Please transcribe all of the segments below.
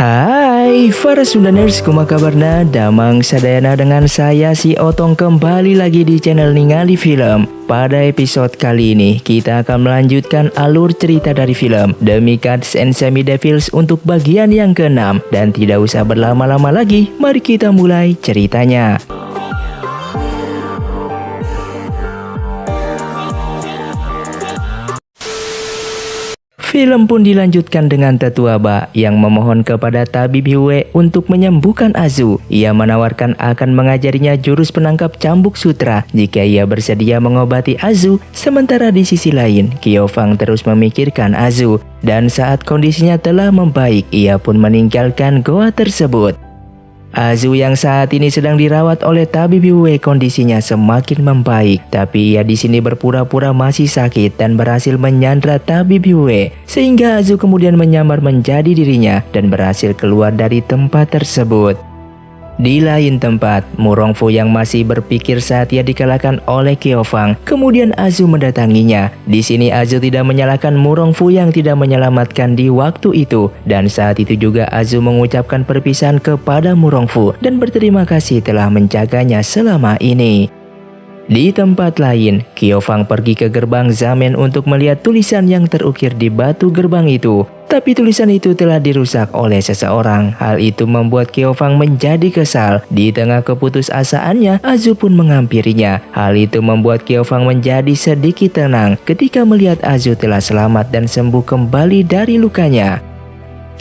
Hai para Sundaners, kumaha kabarna? Damang sadayana dengan saya si Otong kembali lagi di channel Ningali Film. Pada episode kali ini kita akan melanjutkan alur cerita dari film The Mikats and Semi Devils untuk bagian yang ke-6. Dan tidak usah berlama-lama lagi, mari kita mulai ceritanya. Film pun dilanjutkan dengan tetua Ba yang memohon kepada tabib Hue untuk menyembuhkan Azu. Ia menawarkan akan mengajarinya jurus penangkap cambuk sutra jika ia bersedia mengobati Azu. Sementara di sisi lain, Kiofang terus memikirkan Azu. Dan saat kondisinya telah membaik, ia pun meninggalkan goa tersebut. Azu yang saat ini sedang dirawat oleh tabib Hue kondisinya semakin membaik, tapi ia di sini berpura-pura masih sakit dan berhasil menyandra tabib Hue, sehingga Azu kemudian menyamar menjadi dirinya dan berhasil keluar dari tempat tersebut. Di lain tempat, Murongfu yang masih berpikir saat ia dikalahkan oleh Kiofang, kemudian Azu mendatanginya. Di sini Azu tidak menyalahkan Murongfu yang tidak menyelamatkan di waktu itu, dan saat itu juga Azu mengucapkan perpisahan kepada Murongfu dan berterima kasih telah menjaganya selama ini. Di tempat lain, Kiofang pergi ke gerbang Zamen untuk melihat tulisan yang terukir di batu gerbang itu. Tapi tulisan itu telah dirusak oleh seseorang. Hal itu membuat Kiofang menjadi kesal. Di tengah keputusasaannya, Azu pun menghampirinya. Hal itu membuat Kiofang menjadi sedikit tenang ketika melihat Azu telah selamat dan sembuh kembali dari lukanya.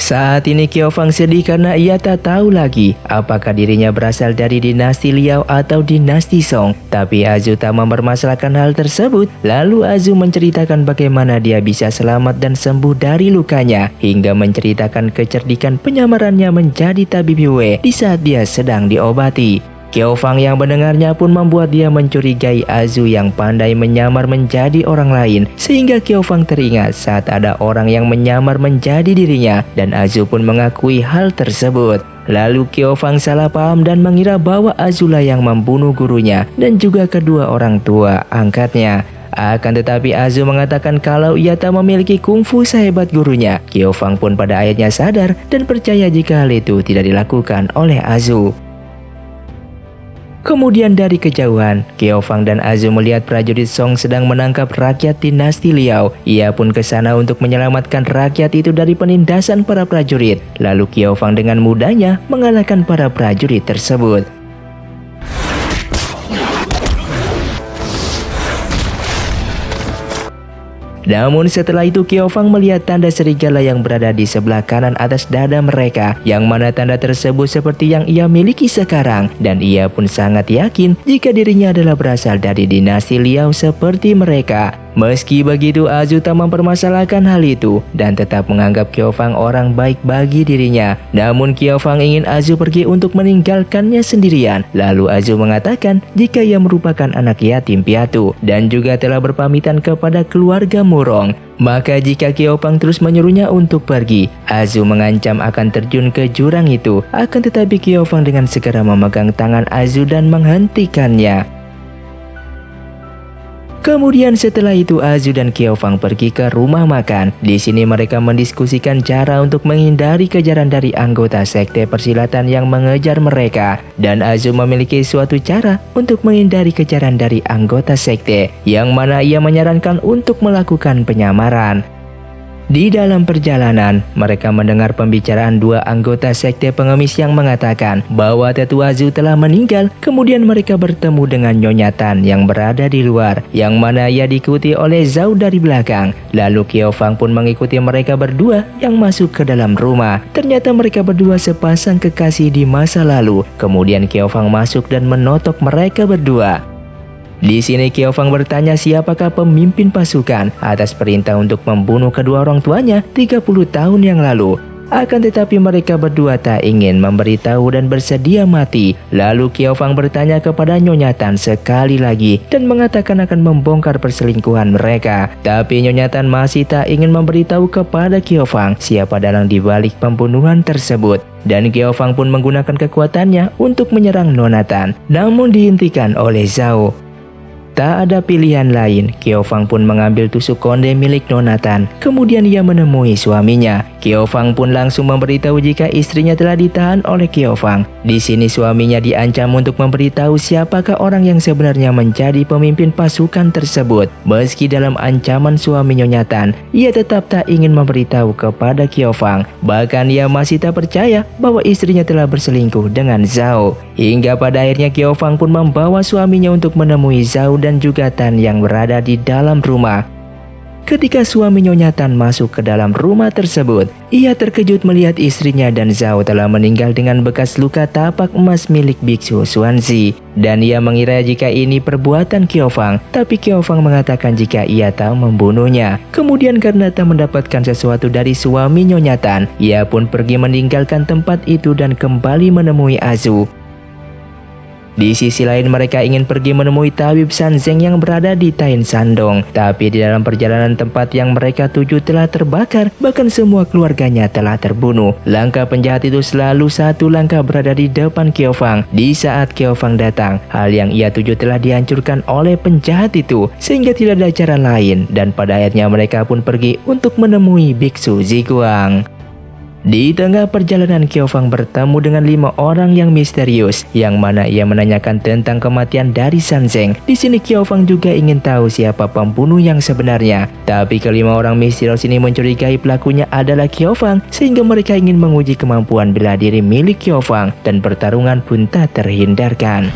Saat ini Kiofang sedih karena ia tak tahu lagi apakah dirinya berasal dari dinasti Liao atau dinasti Song. Tapi Azu tak mempermasalahkan hal tersebut. Lalu Azu menceritakan bagaimana dia bisa selamat dan sembuh dari lukanya, hingga menceritakan kecerdikan penyamarannya menjadi tabib Hue di saat dia sedang diobati. Kiofang yang mendengarnya pun membuat dia mencurigai Azu yang pandai menyamar menjadi orang lain, sehingga Kiofang teringat saat ada orang yang menyamar menjadi dirinya dan Azu pun mengakui hal tersebut. Lalu Kiofang salah paham dan mengira bahwa Azu lah yang membunuh gurunya dan juga kedua orang tua angkatnya. Akan tetapi Azu mengatakan kalau ia tak memiliki kungfu sehebat gurunya. Kiofang pun pada akhirnya sadar dan percaya jika hal itu tidak dilakukan oleh Azu. Kemudian dari kejauhan, Kiofang dan Azu melihat prajurit Song sedang menangkap rakyat dinasti Liao. Ia pun ke sana untuk menyelamatkan rakyat itu dari penindasan para prajurit. Lalu Kiofang dengan mudahnya mengalahkan para prajurit tersebut. Namun setelah itu Kiofang melihat tanda serigala yang berada di sebelah kanan atas dada mereka, yang mana tanda tersebut seperti yang ia miliki sekarang, dan ia pun sangat yakin jika dirinya adalah berasal dari dinasti Liao seperti mereka. Meski begitu, Azu tak mempermasalahkan hal itu dan tetap menganggap Kiofang orang baik bagi dirinya. Namun Kiofang ingin Azu pergi untuk meninggalkannya sendirian. Lalu Azu mengatakan jika ia merupakan anak yatim piatu dan juga telah berpamitan kepada keluarga Murong. Maka jika Kiofang terus menyuruhnya untuk pergi, Azu mengancam akan terjun ke jurang itu. Akan tetapi Kiofang dengan segera memegang tangan Azu dan menghentikannya. Kemudian setelah itu Azu dan Kiofang pergi ke rumah makan. Di sini mereka mendiskusikan cara untuk menghindari kejaran dari anggota sekte persilatan yang mengejar mereka. Dan Azu memiliki suatu cara untuk menghindari kejaran dari anggota sekte, yang mana ia menyarankan untuk melakukan penyamaran. Di dalam perjalanan, mereka mendengar pembicaraan dua anggota sekte pengemis yang mengatakan bahwa tetua Azu telah meninggal. Kemudian mereka bertemu dengan Nyonya Tan yang berada di luar, yang mana ia diikuti oleh Zhao dari belakang. Lalu Kiofang pun mengikuti mereka berdua yang masuk ke dalam rumah. Ternyata mereka berdua sepasang kekasih di masa lalu. Kemudian Kiofang masuk dan menotok mereka berdua. Di sini Kiofang bertanya siapakah pemimpin pasukan atas perintah untuk membunuh kedua orang tuanya 30 tahun yang lalu. Akan tetapi mereka berdua tak ingin memberitahu dan bersedia mati. Lalu Kiofang bertanya kepada Nyonya Tan sekali lagi dan mengatakan akan membongkar perselingkuhan mereka. Tapi Nyonya Tan masih tak ingin memberitahu kepada Kiofang siapa dalang dibalik pembunuhan tersebut. Dan Kiofang pun menggunakan kekuatannya untuk menyerang Nona Tan, namun dihentikan oleh Zhao. Tak ada pilihan lain, Kiofang pun mengambil tusuk konde milik Nonatan. Kemudian ia menemui suaminya. Kiofang pun langsung memberitahu jika istrinya telah ditahan oleh Kiofang. Di sini suaminya diancam untuk memberitahu siapakah orang yang sebenarnya menjadi pemimpin pasukan tersebut. Meski dalam ancaman suami Nyonya Tan, ia tetap tak ingin memberitahu kepada Kiofang. Bahkan ia masih tak percaya bahwa istrinya telah berselingkuh dengan Zhao. Hingga pada akhirnya Kiofang pun membawa suaminya untuk menemui Zhao dan juga Tan yang berada di dalam rumah. Ketika suami Nyonya Tan masuk ke dalam rumah tersebut, ia terkejut melihat istrinya dan Zhao telah meninggal dengan bekas luka tapak emas milik biksu Xuanzi. Dan ia mengira jika ini perbuatan Kiofang, tapi Kiofang mengatakan jika ia tak membunuhnya. Kemudian karena tak mendapatkan sesuatu dari suami Nyonya Tan, ia pun pergi meninggalkan tempat itu dan kembali menemui Azu. Di sisi lain mereka ingin pergi menemui tabib Sanzeng yang berada di Tain Shandong. Tapi di dalam perjalanan tempat yang mereka tuju telah terbakar, bahkan semua keluarganya telah terbunuh. Langkah penjahat itu selalu satu langkah berada di depan Kiofang. Di saat Kiofang datang, hal yang ia tuju telah dihancurkan oleh penjahat itu, sehingga tidak ada cara lain. Dan pada akhirnya mereka pun pergi untuk menemui Biksu Ziguang. Di tengah perjalanan Kiofang bertemu dengan 5 orang yang misterius, yang mana ia menanyakan tentang kematian dari Sanzeng. Di sini Kiofang juga ingin tahu siapa pembunuh yang sebenarnya. Tapi kelima orang misterius ini mencurigai pelakunya adalah Kiofang, sehingga mereka ingin menguji kemampuan bela diri milik Kiofang, dan pertarungan pun tak terhindarkan.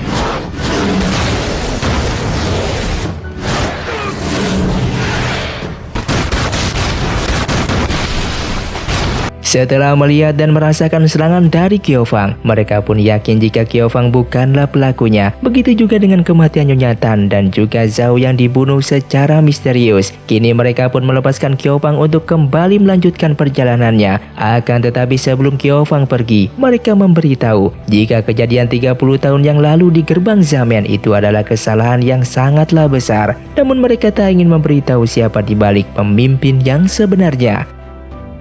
Setelah melihat dan merasakan serangan dari Kiofang, mereka pun yakin jika Kiofang bukanlah pelakunya. Begitu juga dengan kematian Nyonya Tan dan juga Zhao yang dibunuh secara misterius. Kini mereka pun melepaskan Kiofang untuk kembali melanjutkan perjalanannya. Akan tetapi sebelum Kiofang pergi, mereka memberitahu jika kejadian 30 tahun yang lalu di gerbang Zamen itu adalah kesalahan yang sangatlah besar. Namun mereka tak ingin memberitahu siapa di balik pemimpin yang sebenarnya.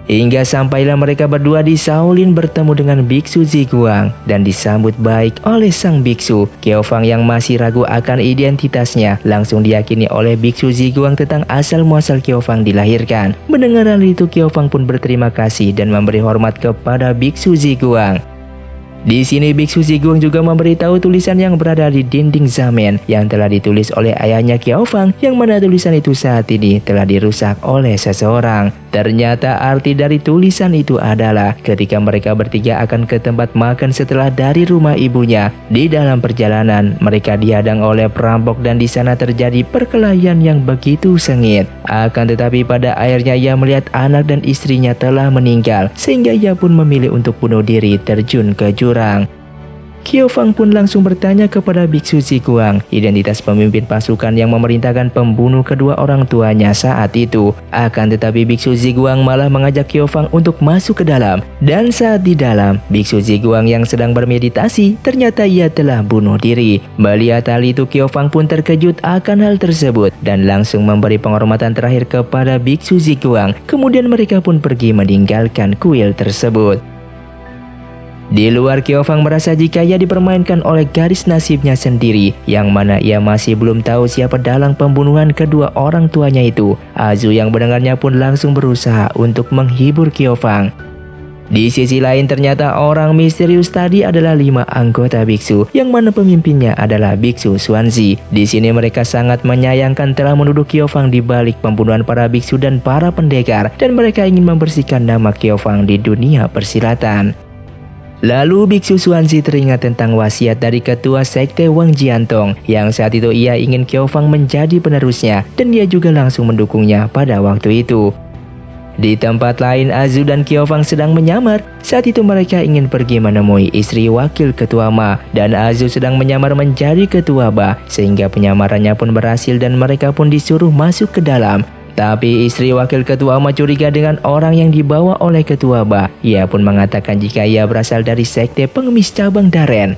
Hingga sampailah mereka berdua di Shaolin bertemu dengan Biksu Ziguang dan disambut baik oleh sang biksu. Kiofang yang masih ragu akan identitasnya langsung diyakini oleh Biksu Ziguang tentang asal-muasal Kiofang dilahirkan. Mendengar hal itu, Kiofang pun berterima kasih dan memberi hormat kepada Biksu Ziguang. Di sini Biksu Ziguang juga memberitahu tulisan yang berada di dinding Zamen yang telah ditulis oleh ayahnya Kiofang, yang mana tulisan itu saat ini telah dirusak oleh seseorang. Ternyata arti dari tulisan itu adalah ketika mereka bertiga akan ke tempat makan setelah dari rumah ibunya. Di dalam perjalanan mereka dihadang oleh perampok dan di sana terjadi perkelahian yang begitu sengit. Akan tetapi pada akhirnya ia melihat anak dan istrinya telah meninggal, sehingga ia pun memilih untuk bunuh diri terjun ke jurang. Kiofang pun langsung bertanya kepada Biksu Ziguang identitas pemimpin pasukan yang memerintahkan pembunuh kedua orang tuanya saat itu. Akan tetapi Biksu Ziguang malah mengajak Kiofang untuk masuk ke dalam. Dan saat di dalam, Biksu Ziguang yang sedang bermeditasi ternyata ia telah bunuh diri. Melihat hal itu, Kiofang pun terkejut akan hal tersebut dan langsung memberi penghormatan terakhir kepada Biksu Ziguang. Kemudian mereka pun pergi meninggalkan kuil tersebut. Di luar, Kiofang merasa jika ia dipermainkan oleh garis nasibnya sendiri, yang mana ia masih belum tahu siapa dalang pembunuhan kedua orang tuanya itu. Azu yang mendengarnya pun langsung berusaha untuk menghibur Kiofang. Di sisi lain ternyata orang misterius tadi adalah 5 anggota biksu, yang mana pemimpinnya adalah Biksu Xuanzi. Di sini mereka sangat menyayangkan telah menuduh Kiofang di balik pembunuhan para biksu dan para pendekar, dan mereka ingin membersihkan nama Kiofang di dunia persilatan. Lalu Biksu Xuanzi teringat tentang wasiat dari ketua sekte Wang Jiantong, yang saat itu ia ingin Kiofang menjadi penerusnya, dan dia juga langsung mendukungnya pada waktu itu. Di tempat lain, Azu dan Kiofang sedang menyamar. Saat itu mereka ingin pergi menemui istri wakil ketua Ma, dan Azu sedang menyamar menjadi ketua Ba, sehingga penyamarannya pun berhasil dan mereka pun disuruh masuk ke dalam. Tapi istri wakil ketua Ma curiga dengan orang yang dibawa oleh ketua Ba. Ia pun mengatakan jika ia berasal dari sekte pengemis cabang Daren.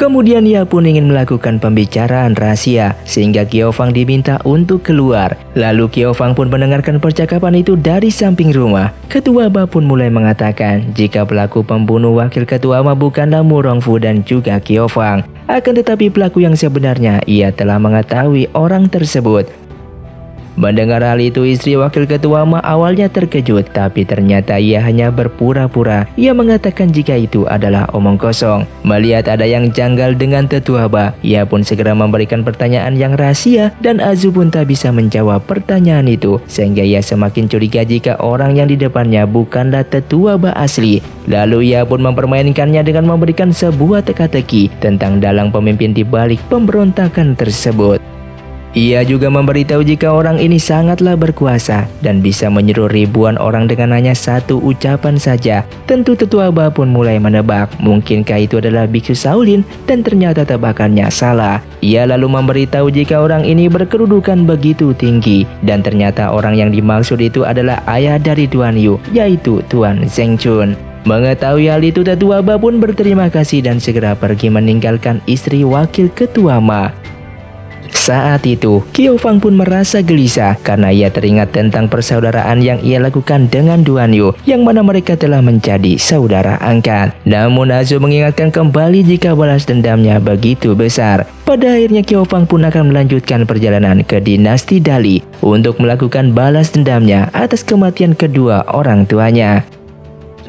Kemudian ia pun ingin melakukan pembicaraan rahasia sehingga Kiofang diminta untuk keluar. Lalu Kiofang pun mendengarkan percakapan itu dari samping rumah. Ketua Ba pun mulai mengatakan jika pelaku pembunuh wakil ketua Ma bukanlah Mu Rongfu dan juga Kiofang. Akan tetapi pelaku yang sebenarnya ia telah mengetahui orang tersebut. Mendengar hal itu, istri wakil ketua Ma awalnya terkejut, tapi ternyata ia hanya berpura-pura. Ia mengatakan jika itu adalah omong kosong. Melihat ada yang janggal dengan tetua Ba, ia pun segera memberikan pertanyaan yang rahasia dan Azu pun tak bisa menjawab pertanyaan itu, sehingga ia semakin curiga jika orang yang di depannya bukanlah tetua Ba asli. Lalu ia pun mempermainkannya dengan memberikan sebuah teka-teki tentang dalang pemimpin di balik pemberontakan tersebut. Ia juga memberitahu jika orang ini sangatlah berkuasa dan bisa menyuruh ribuan orang dengan hanya satu ucapan saja. Tentu tetua Ba pun mulai menebak, mungkinkah itu adalah Biksu Shaolin, dan ternyata tebakannya salah. Ia lalu memberitahu jika orang ini berkedudukan begitu tinggi, dan ternyata orang yang dimaksud itu adalah ayah dari Tuan Yu, yaitu Tuan Zheng Chun. Mengetahui hal itu, tetua Ba pun berterima kasih dan segera pergi meninggalkan istri wakil ketua Ma. Saat itu, Kiofang pun merasa gelisah karena ia teringat tentang persaudaraan yang ia lakukan dengan Duan Yu, yang mana mereka telah menjadi saudara angkat. Namun Azu mengingatkan kembali jika balas dendamnya begitu besar. Pada akhirnya Kiofang pun akan melanjutkan perjalanan ke dinasti Dali untuk melakukan balas dendamnya atas kematian kedua orang tuanya.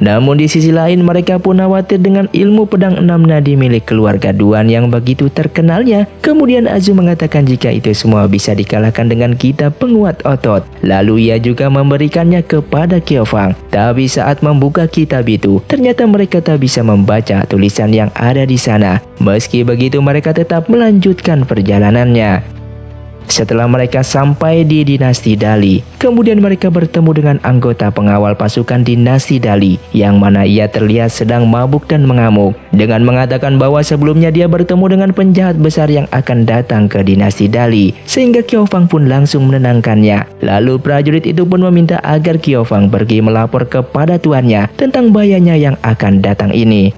Namun di sisi lain mereka pun khawatir dengan ilmu pedang 6 nadi milik keluarga Duan yang begitu terkenalnya. Kemudian Azu mengatakan jika itu semua bisa dikalahkan dengan kitab penguat otot. Lalu ia juga memberikannya kepada Kiofang. Tapi saat membuka kitab itu, ternyata mereka tak bisa membaca tulisan yang ada di sana. Meski begitu mereka tetap melanjutkan perjalanannya. Setelah mereka sampai di dinasti Dali, kemudian mereka bertemu dengan anggota pengawal pasukan dinasti Dali, yang mana ia terlihat sedang mabuk dan mengamuk, dengan mengatakan bahwa sebelumnya dia bertemu dengan penjahat besar yang akan datang ke dinasti Dali, sehingga Kiofang pun langsung menenangkannya. Lalu prajurit itu pun meminta agar Kiofang pergi melapor kepada tuannya tentang bahayanya yang akan datang ini.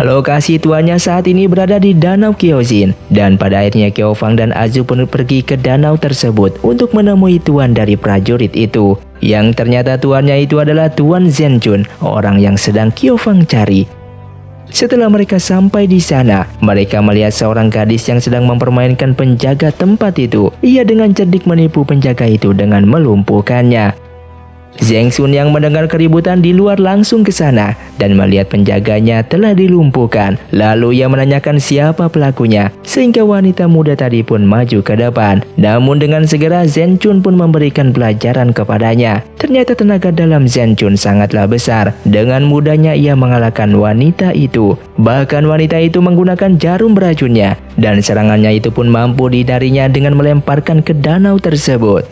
Lokasi tuannya saat ini berada di Danau Kyojin, dan pada akhirnya Kiofang dan Azu pun pergi ke danau tersebut untuk menemui tuan dari prajurit itu, yang ternyata tuannya itu adalah Tuan Zheng Chun, orang yang sedang Kiofang cari. Setelah mereka sampai di sana, mereka melihat seorang gadis yang sedang mempermainkan penjaga tempat itu. Ia dengan cerdik menipu penjaga itu dengan melumpuhkannya. Zheng Chun yang mendengar keributan di luar langsung ke sana dan melihat penjaganya telah dilumpuhkan. Lalu ia menanyakan siapa pelakunya, sehingga wanita muda tadi pun maju ke depan. Namun dengan segera Zheng Chun pun memberikan pelajaran kepadanya. Ternyata tenaga dalam Zheng Chun sangatlah besar. Dengan mudahnya ia mengalahkan wanita itu. Bahkan wanita itu menggunakan jarum beracunnya, dan serangannya itu pun mampu dihindarinya dengan melemparkan ke danau tersebut.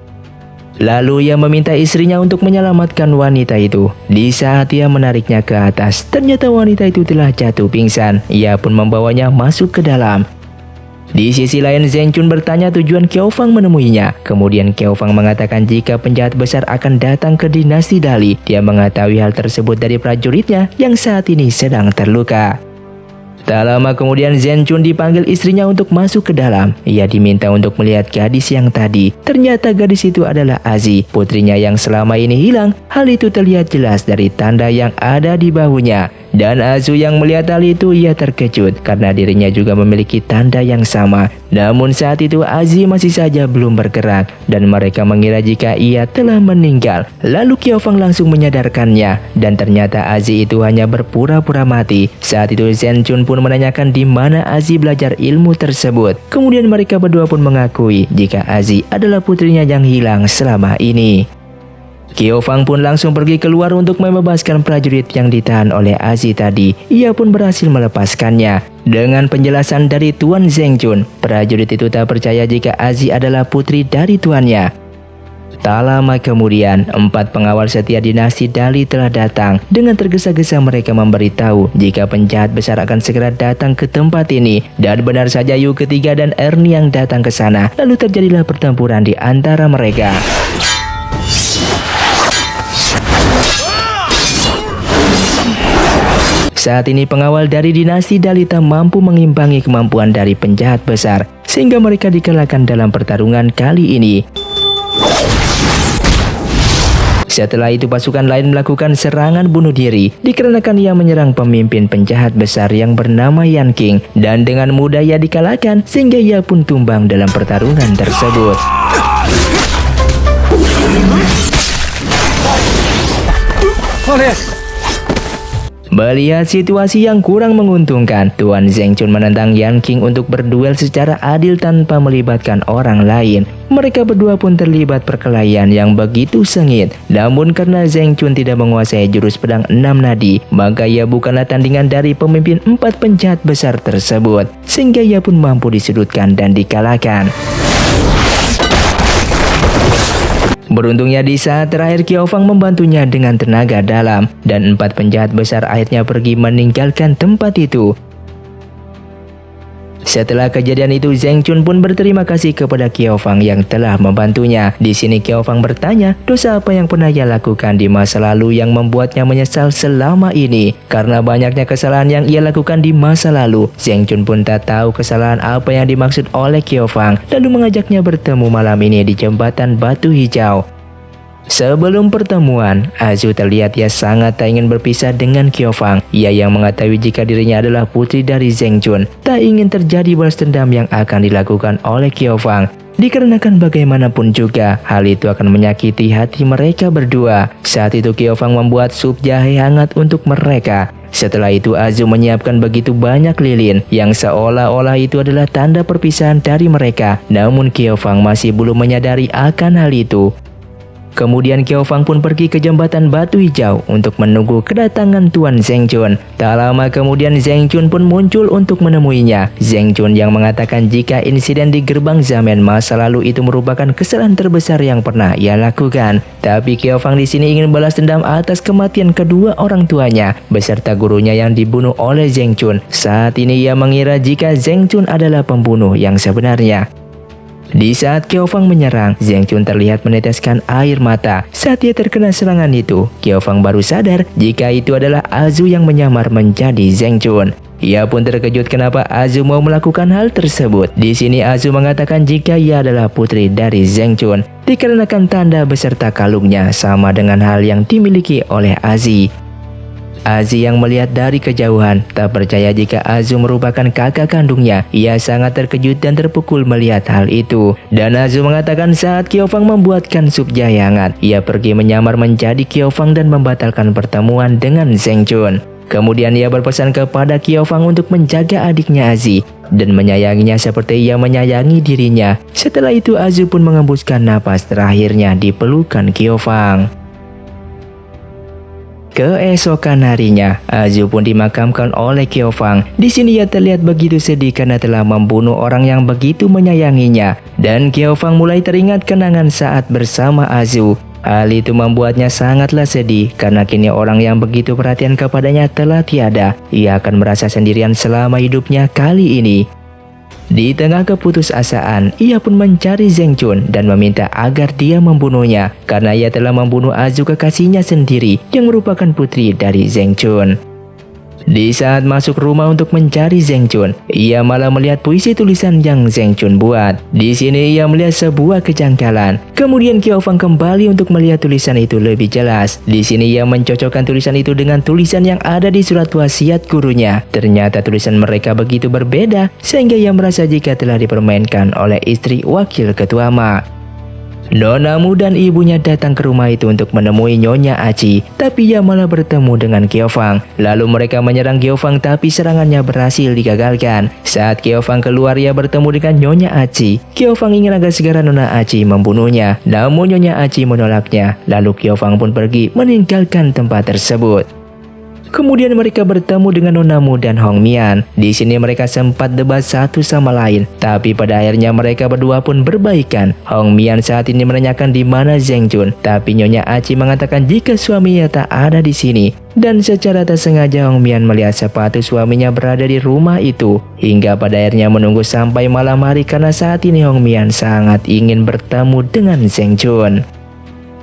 Lalu ia meminta istrinya untuk menyelamatkan wanita itu. Di saat ia menariknya ke atas, ternyata wanita itu telah jatuh pingsan. Ia pun membawanya masuk ke dalam. Di sisi lain, Zheng Chun bertanya tujuan Kiofang menemuinya. Kemudian Kiofang mengatakan jika penjahat besar akan datang ke dinasti Dali. Dia mengetahui hal tersebut dari prajuritnya yang saat ini sedang terluka. Tak lama kemudian Zheng Chun dipanggil istrinya untuk masuk ke dalam. Ia diminta untuk melihat gadis yang tadi. Ternyata gadis itu adalah Azi, putrinya yang selama ini hilang. Hal itu terlihat jelas dari tanda yang ada di bahunya. Dan Azu yang melihat hal itu ia terkejut karena dirinya juga memiliki tanda yang sama. Namun saat itu Azi masih saja belum bergerak dan mereka mengira jika ia telah meninggal. Lalu Kiofang langsung menyadarkannya dan ternyata Azi itu hanya berpura-pura mati. Saat itu Zheng Chun pun menanyakan di mana Azi belajar ilmu tersebut. Kemudian mereka berdua pun mengakui jika Azi adalah putrinya yang hilang selama ini. Kiofang pun langsung pergi keluar untuk membebaskan prajurit yang ditahan oleh Azi tadi. Ia pun berhasil melepaskannya. Dengan penjelasan dari Tuan Zheng Chun, prajurit itu tak percaya jika Azi adalah putri dari tuannya. Tak lama kemudian, 4 pengawal setia dinasti Dali telah datang. Dengan tergesa-gesa mereka memberitahu jika penjahat besar akan segera datang ke tempat ini. Dan benar saja Yu ketiga dan Ernie yang datang ke sana. Lalu terjadilah pertempuran di antara mereka. Saat ini pengawal dari dinasti Dalita mampu mengimbangi kemampuan dari penjahat besar, sehingga mereka dikalahkan dalam pertarungan kali ini. Setelah itu pasukan lain melakukan serangan bunuh diri dikarenakan ia menyerang pemimpin penjahat besar yang bernama Yan King, dan dengan mudah ia dikalahkan sehingga ia pun tumbang dalam pertarungan tersebut. Melihat situasi yang kurang menguntungkan, Tuan Zheng Chun menentang Yan King untuk berduel secara adil tanpa melibatkan orang lain. Mereka berdua pun terlibat perkelahian yang begitu sengit. Namun karena Zheng Chun tidak menguasai jurus pedang 6 nadi, maka ia bukanlah tandingan dari pemimpin 4 penjahat besar tersebut, sehingga ia pun mampu disudutkan dan dikalahkan. Beruntungnya di saat terakhir Qiao Fang membantunya dengan tenaga dalam, dan 4 penjahat besar akhirnya pergi meninggalkan tempat itu. Setelah kejadian itu, Zheng Chun pun berterima kasih kepada Qiao Fang yang telah membantunya. Di sini Qiao Fang bertanya, dosa apa yang pernah ia lakukan di masa lalu yang membuatnya menyesal selama ini. Karena banyaknya kesalahan yang ia lakukan di masa lalu, Zheng Chun pun tak tahu kesalahan apa yang dimaksud oleh Qiao Fang, lalu mengajaknya bertemu malam ini di jembatan Batu Hijau. Sebelum pertemuan, Azu terlihat ia sangat tak ingin berpisah dengan Qiao Fang. Ia yang mengetahui jika dirinya adalah putri dari Zheng Chun, tak ingin terjadi balas dendam yang akan dilakukan oleh Qiao Fang. Dikarenakan bagaimanapun juga, hal itu akan menyakiti hati mereka berdua. Saat itu Qiao Fang membuat sup jahe hangat untuk mereka. Setelah itu Azu menyiapkan begitu banyak lilin yang seolah-olah itu adalah tanda perpisahan dari mereka. Namun Qiao Fang masih belum menyadari akan hal itu. Kemudian Qiao Fang pun pergi ke jembatan Batu Hijau untuk menunggu kedatangan Tuan Zheng Chun. Tak lama kemudian Zheng Chun pun muncul untuk menemuinya. Zheng Chun yang mengatakan jika insiden di gerbang Zaman masa lalu itu merupakan kesalahan terbesar yang pernah ia lakukan. Tapi Qiao Fang di sini ingin balas dendam atas kematian kedua orang tuanya beserta gurunya yang dibunuh oleh Zheng Chun. Saat ini ia mengira jika Zheng Chun adalah pembunuh yang sebenarnya. Di saat Qiao Fang menyerang, Zheng Chun terlihat meneteskan air mata. Saat ia terkena serangan itu, Qiao Fang baru sadar jika itu adalah Azu yang menyamar menjadi Zheng Chun. Ia pun terkejut kenapa Azu mau melakukan hal tersebut. Di sini Azu mengatakan jika ia adalah putri dari Zheng Chun, dikarenakan tanda beserta kalungnya sama dengan hal yang dimiliki oleh Azi. Azi yang melihat dari kejauhan tak percaya jika Azu merupakan kakak kandungnya. Ia sangat terkejut dan terpukul melihat hal itu. Dan Azu mengatakan saat Qiao Fang membuatkan sup jahe hangat, ia pergi menyamar menjadi Qiao Fang dan membatalkan pertemuan dengan Zheng Chun. Kemudian ia berpesan kepada Qiao Fang untuk menjaga adiknya Azi dan menyayanginya seperti ia menyayangi dirinya. Setelah itu Azu pun mengembuskan napas terakhirnya di pelukan Qiao Fang. Keesokan harinya, Azu pun dimakamkan oleh Qiao Fang. Di sini ia terlihat begitu sedih karena telah membunuh orang yang begitu menyayanginya. Dan Qiao Fang mulai teringat kenangan saat bersama Azu. Hal itu membuatnya sangatlah sedih karena kini orang yang begitu perhatian kepadanya telah tiada. Ia akan merasa sendirian selama hidupnya kali ini. Di tengah keputusasaan, ia pun mencari Zheng Chun dan meminta agar dia membunuhnya karena ia telah membunuh Azu kekasihnya sendiri yang merupakan putri dari Zheng Chun. Di saat masuk rumah untuk mencari Zheng Chun, ia malah melihat puisi tulisan yang Zheng Chun buat. Di sini ia melihat sebuah kejanggalan. Kemudian Qiao Fang kembali untuk melihat tulisan itu lebih jelas. Di sini ia mencocokkan tulisan itu dengan tulisan yang ada di surat wasiat gurunya. Ternyata tulisan mereka begitu berbeda sehingga ia merasa jika telah dipermainkan oleh istri wakil ketua Ma. Nona Mu dan ibunya datang ke rumah itu untuk menemui Nyonya Aci, tapi ia malah bertemu dengan Qiao Fang. Lalu mereka menyerang Qiao Fang tapi serangannya berhasil digagalkan. Saat Qiao Fang keluar ia bertemu dengan Nyonya Aci. Qiao Fang ingin agar segera Nona Aci membunuhnya, namun Nyonya Aci menolaknya. Lalu Qiao Fang pun pergi meninggalkan tempat tersebut. Kemudian mereka bertemu dengan Nona Mu dan Hong Mian. Di sini mereka sempat debat satu sama lain, tapi pada akhirnya mereka berdua pun berbaikan. Hong Mian saat ini menanyakan di mana Zheng Chun, tapi Nyonya Aci mengatakan jika suaminya tak ada di sini. Dan secara tak sengaja Hong Mian melihat sepatu suaminya berada di rumah itu. Hingga pada akhirnya menunggu sampai malam hari karena saat ini Hong Mian sangat ingin bertemu dengan Zheng Chun.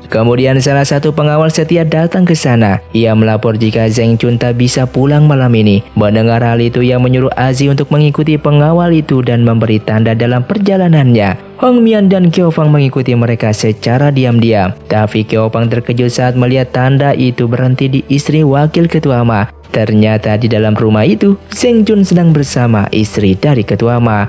Kemudian salah satu pengawal setia datang ke sana. Ia melapor jika Zheng Chun tak bisa pulang malam ini. Mendengar hal itu, ia menyuruh Aziz untuk mengikuti pengawal itu dan memberi tanda dalam perjalanannya. Hong Mian dan Qiao Fang mengikuti mereka secara diam-diam. Tapi Qiao Fang terkejut saat melihat tanda itu berhenti di istri wakil ketua Ma. Ternyata di dalam rumah itu, Zheng Chun sedang bersama istri dari ketua Ma.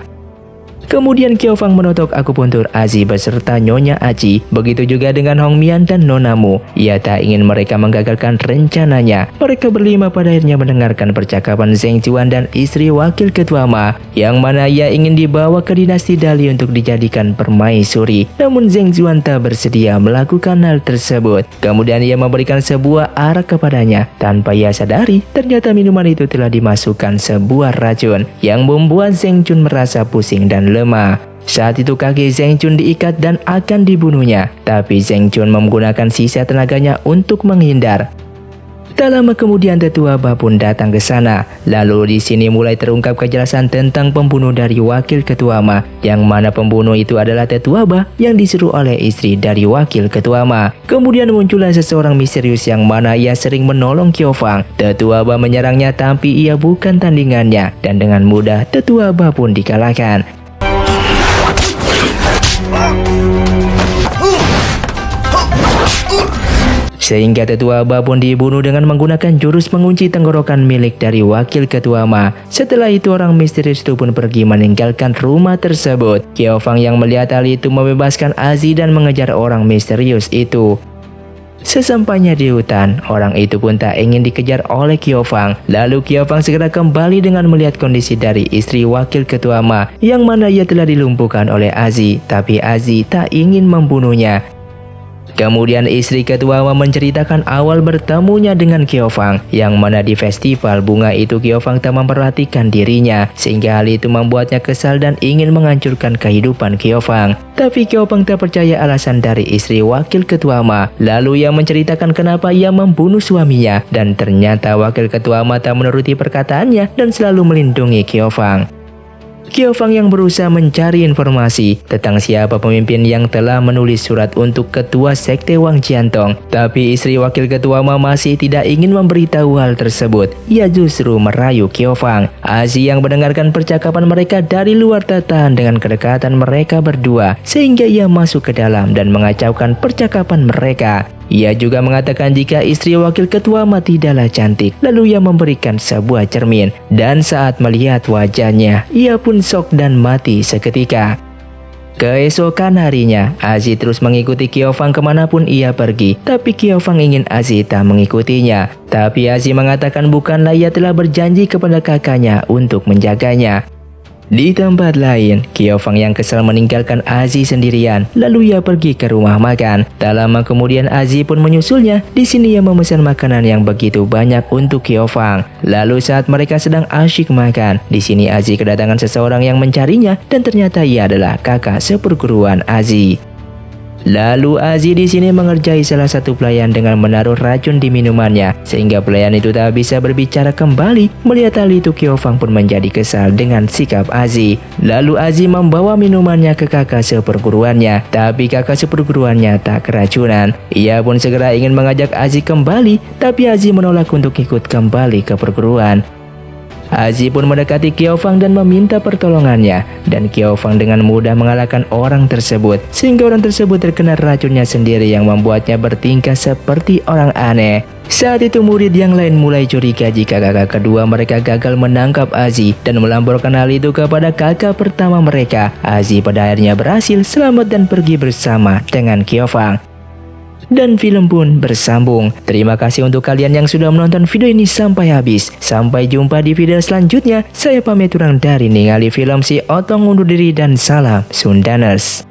Kemudian Qiao Fang menotok akupuntur Aziz beserta Nyonya Aji. Begitu juga dengan Hong Mian dan Nona Mu. Ia tak ingin mereka menggagalkan rencananya. Mereka berlima pada akhirnya mendengarkan percakapan Zheng Chuan dan istri wakil ketua Ma, yang mana ia ingin dibawa ke dinasti Dali untuk dijadikan permaisuri. Namun Zheng Chuan tak bersedia melakukan hal tersebut. Kemudian ia memberikan sebuah arak kepadanya. Tanpa ia sadari, ternyata minuman itu telah dimasukkan sebuah racun yang membuat Zheng Chun merasa pusing dan lemah. Saat itu kaki Zheng Chun diikat dan akan dibunuhnya, tapi Zheng Chun menggunakan sisa tenaganya untuk menghindar. Tak lama kemudian tetua Ba pun datang ke sana. Lalu di sini mulai terungkap kejelasan tentang pembunuh dari wakil ketua Ma, yang mana pembunuh itu adalah tetua Ba yang disuruh oleh istri dari wakil ketua Ma. Kemudian muncullah seseorang misterius yang mana ia sering menolong Qiao Fang. Tetua Ba menyerangnya tapi ia bukan tandingannya, dan dengan mudah tetua Ba pun dikalahkan. Sehingga tetua Ba pun dibunuh dengan menggunakan jurus mengunci tenggorokan milik dari wakil ketua Ma. Setelah itu orang misterius itu pun pergi meninggalkan rumah tersebut. Qiao Fang yang melihat hal itu membebaskan Aziz dan mengejar orang misterius itu. Sesampainya di hutan, orang itu pun tak ingin dikejar oleh Qiao Fang. Lalu Qiao Fang segera kembali dengan melihat kondisi dari istri wakil ketua Ma, yang mana ia telah dilumpuhkan oleh Aziz, tapi Aziz tak ingin membunuhnya. Kemudian istri ketua Ma menceritakan awal bertemunya dengan Qiao Fang, yang mana di festival bunga itu Qiao Fang tak memperhatikan dirinya, sehingga hal itu membuatnya kesal dan ingin menghancurkan kehidupan Qiao Fang. Tapi Qiao Fang tak percaya alasan dari istri wakil ketua Ma. Lalu ia menceritakan kenapa ia membunuh suaminya, dan ternyata wakil ketua Ma tak menuruti perkataannya dan selalu melindungi Qiao Fang. Qiao Fang yang berusaha mencari informasi tentang siapa pemimpin yang telah menulis surat untuk ketua sekte Wang Jiantong. Tapi istri wakil ketua Ma masih tidak ingin memberitahu hal tersebut. Ia justru merayu Qiao Fang. Aziz yang mendengarkan percakapan mereka dari luar tertahan dengan kedekatan mereka berdua, sehingga ia masuk ke dalam dan mengacaukan percakapan mereka. Ia juga mengatakan jika istri wakil ketua Ma tidaklah cantik. Lalu ia memberikan sebuah cermin, dan saat melihat wajahnya, ia pun shock dan mati seketika. Keesokan harinya, Aziz terus mengikuti Qiao Fang kemanapun ia pergi. Tapi Qiao Fang ingin Aziz tak mengikutinya. Tapi Aziz mengatakan bukanlah ia telah berjanji kepada kakaknya untuk menjaganya. Di tempat lain, Qiao Fang yang kesal meninggalkan Aziz sendirian. Lalu ia pergi ke rumah makan. Tak lama kemudian Aziz pun menyusulnya. Di sini ia memesan makanan yang begitu banyak untuk Qiao Fang. Lalu saat mereka sedang asyik makan, di sini Aziz kedatangan seseorang yang mencarinya, dan ternyata ia adalah kakak seperguruan Aziz. Lalu Aziz di sini mengerjai salah satu pelayan dengan menaruh racun di minumannya, sehingga pelayan itu tak bisa berbicara kembali. Melihat hal itu, Qiao Fang pun menjadi kesal dengan sikap Aziz. Lalu Aziz membawa minumannya ke kakak seperguruannya, tapi kakak seperguruannya tak keracunan. Ia pun segera ingin mengajak Aziz kembali, tapi Aziz menolak untuk ikut kembali ke perguruan. Aziz pun mendekati Qiao Fang dan meminta pertolongannya, dan Qiao Fang dengan mudah mengalahkan orang tersebut, sehingga orang tersebut terkena racunnya sendiri yang membuatnya bertingkah seperti orang aneh. Saat itu murid yang lain mulai curiga jika kakak kedua mereka gagal menangkap Aziz dan melaporkan hal itu kepada kakak pertama mereka. Aziz pada akhirnya berhasil selamat dan pergi bersama dengan Qiao Fang. Dan film pun bersambung. Terima kasih untuk kalian yang sudah menonton video ini sampai habis. Sampai jumpa di video selanjutnya. Saya pamit urang dari ningali film si Otong undur diri dan salam Sundaners.